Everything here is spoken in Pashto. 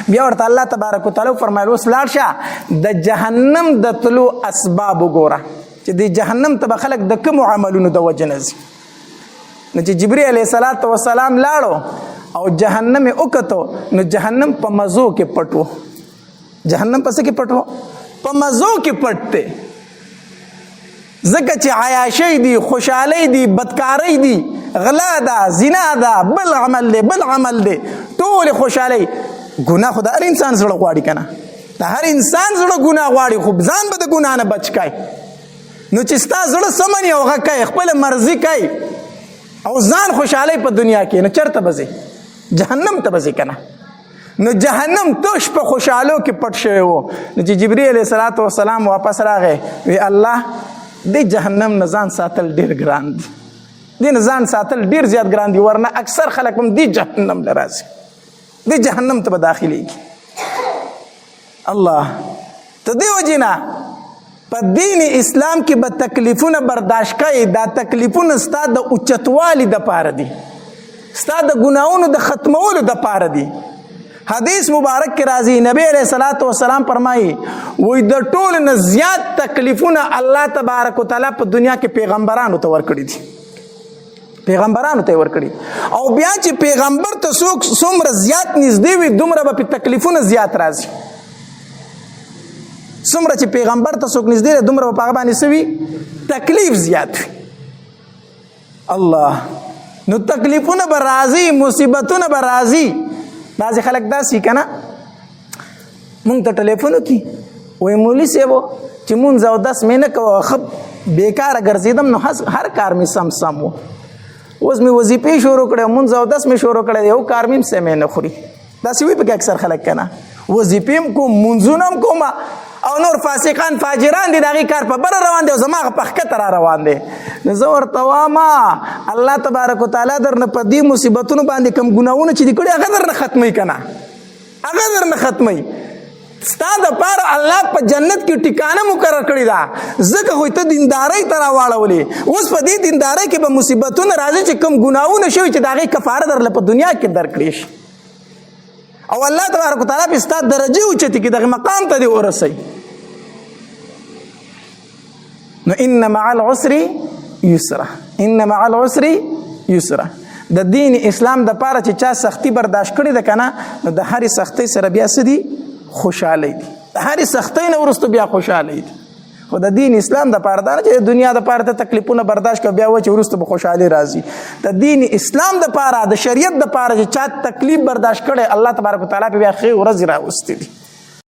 بیا ورته الله تبارک وتعالی فرمایل اوس لاړ شه د جهنم د تلو اسباب وګوره چې د جهنم ته به خلک د کومو عملونو د وجې نه ځي. نو چې جبرئیل علیه السلام لاړو او جهنم یې وکتو نو جهنم په مزو کې پټ و. جهنم په څه کې پټ و؟ په مزو کې پټ دی. ځکه چې عیاشۍ دي، خوشحالۍ دي، بدکارۍ دي، غلا ده، زنا ده، بل عمل دی بل عمل دی، ټولې خوشحالۍ. ګناه خو د هر انسان زړه غواړي که نه؟ د هر انسان زړه ګناه غواړي، خو ځان به د ګناه نه بچ کړي. نو چې ستا زړه سمني او هغه کوي، خپله مرضي کوي او ځان خوشحالۍ په دنیا کې، نو چېرته به ځې؟ جهنم ته به ځې که نه؟ نو جهنم توش په خوشحالو کې پټ شوی و. نو چې جبرئیل علیه السلام واپس راغی وی الله د جهنم نه ځان ساتل ډېر ګران دي، دې نه ځان ساتل ډېر زیات ګران دي، ورنه اکثر خلک هم دې جهنم له راځي، دې جهنم ته به داخلېږي. الله ته دې وجې نه په دین اسلام کې به تکلیفونه برداشت کوي. دا تکلیفونه ستا د اوچتوالي دپاره دي، ستا د ګناهونو د ختمولو دپاره دي. حدیث مبارک کې راځي نبی علیہ السلام فرمایي وای د ټولو نه زیات تکلیفونه الله تبارک وتعالی په دنیا کې پیغمبرانو ته ورکړي دي، پیغمبرانو ته ورکړي. او بیا چې پیغمبر ته څوک څومره زیات نږدې وي دومره به په تکلیفونه زیات راځي. څومره چې پیغمبر ته څوک نږدې دی دومره به په هغه باندې څه وي؟ تکلیف زیات وي. الله نو تکلیفونه به راځي، مصیبتونه به راځي. بعضې خلک داسې که نه مونږ ته ټلیفون وکړي وایي مولي صاحب چې مونځ او دس مې نه کوه ښه بېکاره ګرځېدم نو هر کار مې سم و. اوس مې وظیفې شروع کړی مونځ او دس مې شروع کړی یو کار مې هم سمې نه خوري. داسې وایي پکې اکثر خلک که نه وظیفې هم کوم مونځونه هم کوم او نور فاسقان فاجران دي د هغې کار په بره روان دی او زما هغه په ښکته را روان دی. نو زه ورته وایم الله تبارک وتعالی درنه په دې مصیبتونو باندې کوم ګناهونه چې دي کړي هغه درنه ختموي که نه؟ هغه درنه ختموي. ستا دپاره الله په جنت کې ټکانه مقرر کړې ده، ځکه خو ته دیندارۍ ته راواړولې. اوس په دې دیندارۍ کې به مصیبتونه راځي چې کوم ګناهونه شوي چې د هغې کفاره درله په دنیا کې درکړې شي او الله تبارک وتعالی به ستا درجې اوچتې کړي، دغه مقام ته دې ورسوي. نو ان مع العسر یسرا، ان مع العسر یسرا. د دین اسلام د پاره چې چا سختی برداشت کړي ده کنه نو د هرې سختۍ سره بیا څه دي؟ خوشحالۍ دي. د هرې سختۍ نه وروسته بیا خوشحالۍ دي. خو د دین اسلام د پاره دا نه چې د دنیا د پاره ته تکلیفونه برداشت کړه بیا و چې وروسته به خوشحالۍ راځي. د دین اسلام د پاره د شریعت د پاره چې چا تکلیف برداشت کړي الله تبارک وتعالی په بیا ښې ورځې راوستې دي.